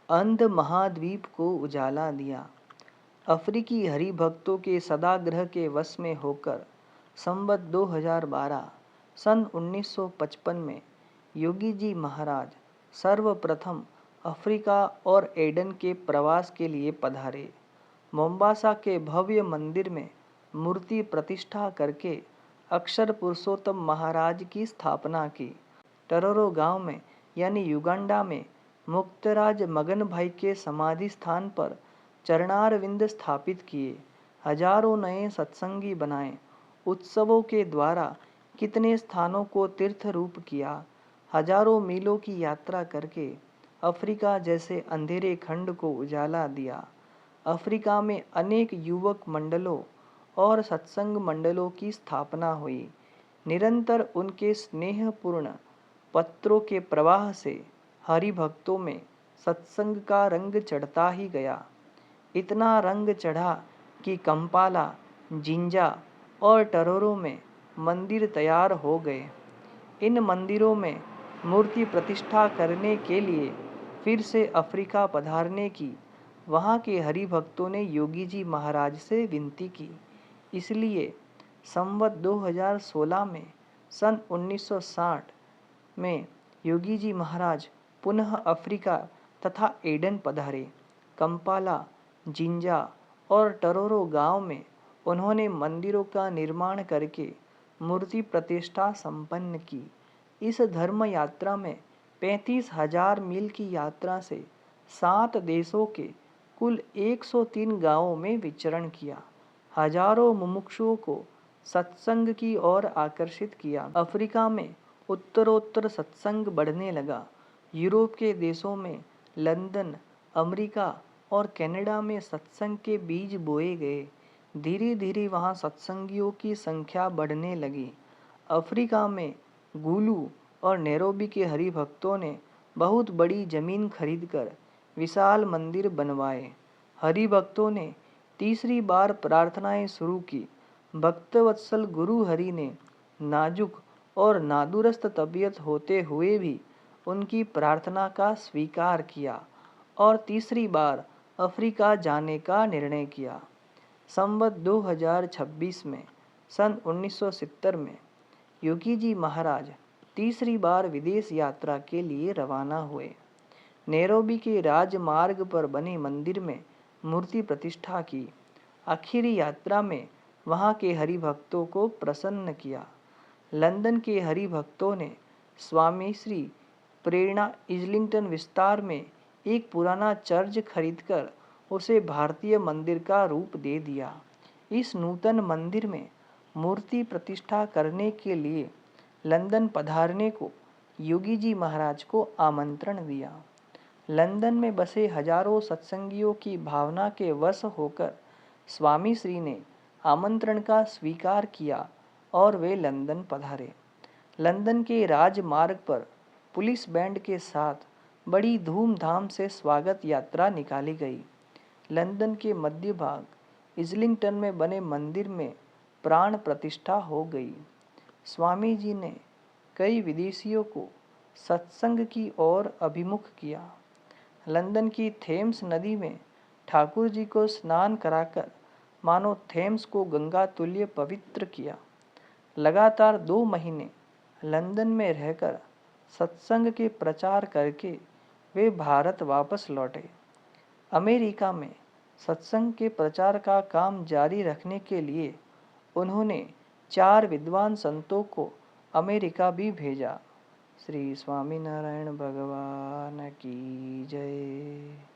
अंध महाद्वीप को उजाला दिया। अफ्रीकी हरिभक्तों के सदाग्रह के वश में होकर संवत 2012 सन 1955 में योगी जी महाराज सर्वप्रथम अफ्रीका और एडन के प्रवास के लिए पधारे। मोम्बासा के भव्य मंदिर में मूर्ति प्रतिष्ठा करके अक्षर पुरुषोत्तम महाराज की स्थापना की। टरोरो गांव में यानी युगांडा में मुक्तराज मगन भाई के समाधि स्थान पर चरणारविंद स्थापित किए। हजारों नए सत्संगी बनाए। उत्सवों के द्वारा कितने स्थानों को तीर्थ रूप किया। हजारों मीलों की यात्रा करके अफ्रीका जैसे अंधेरे खंड को उजाला दिया। अफ्रीका में अनेक युवक मंडलों और सत्संग मंडलों की स्थापना हुई। निरंतर उनके स्नेहपूर्ण पत्रों के प्रवाह से हरिभक्तों में सत्संग का रंग चढ़ता ही गया। इतना रंग चढ़ा कि कंपाला, जिंजा और टरोरो में मंदिर तैयार हो गए। इन मंदिरों में मूर्ति प्रतिष्ठा करने के लिए फिर से अफ्रीका पधारने की वहाँ के हरिभक्तों ने योगी जी महाराज से विनती की। इसलिए संवत 2016 में सन 1960 में योगी जी महाराज पुनः अफ्रीका तथा एडन पधारे। कंपाला, जिंजा और टरोरो गांव में उन्होंने मंदिरों का निर्माण करके मूर्ति प्रतिष्ठा संपन्न की। इस धर्म यात्रा में 35,000 मील की यात्रा से 7 देशों के कुल 103 गांवों में विचरण किया। हजारों मुमुक्षुओं को सत्संग की ओर आकर्षित किया। अफ्रीका में उत्तरोत्तर सत्संग बढ़ने लगा। यूरोप के देशों में लंदन, अमेरिका और कनाडा में सत्संग के बीज बोए गए। धीरे धीरे वहाँ सत्संगियों की संख्या बढ़ने लगी। अफ्रीका में गुलू और नैरोबी के हरिभक्तों ने बहुत बड़ी जमीन खरीदकर विशाल मंदिर बनवाए। हरिभक्तों ने तीसरी बार प्रार्थनाएं शुरू की। भक्तवत्सल गुरु हरि ने नाजुक और नादुरुस्त तबीयत होते हुए भी उनकी प्रार्थना का स्वीकार किया और तीसरी बार अफ्रीका जाने का निर्णय किया। संवत 2026 में सन 1970 में योगी जी महाराज तीसरी बार विदेश यात्रा के लिए रवाना हुए। नैरोबी के राजमार्ग पर बने मंदिर में मूर्ति प्रतिष्ठा की। आखिरी यात्रा में वहाँ के हरिभक्तों को प्रसन्न किया। लंदन के हरिभक्तों ने स्वामी श्री प्रेरणा इजलिंगटन विस्तार में एक पुराना चर्च खरीदकर उसे भारतीय मंदिर का रूप दे दिया। इस नूतन मंदिर में मूर्ति प्रतिष्ठा करने के लिए लंदन पधारने को योगी जी महाराज को आमंत्रण दिया। लंदन में बसे हजारों सत्संगियों की भावना के वश होकर स्वामी श्री ने आमंत्रण का स्वीकार किया और वे लंदन पधारे। लंदन के राजमार्ग पर पुलिस बैंड के साथ बड़ी धूमधाम से स्वागत यात्रा निकाली गई। लंदन के मध्य भाग इजलिंगटन में बने मंदिर में प्राण प्रतिष्ठा हो गई। स्वामी जी ने कई विदेशियों को सत्संग की ओर अभिमुख किया। लंदन की थेम्स नदी में ठाकुर जी को स्नान कराकर मानो थेम्स को गंगा तुल्य पवित्र किया। लगातार 2 महीने लंदन में रहकर सत्संग के प्रचार करके वे भारत वापस लौटे। अमेरिका में सत्संग के प्रचार का काम जारी रखने के लिए उन्होंने 4 विद्वान संतों को अमेरिका भी भेजा। श्री स्वामीनारायण भगवान की जय।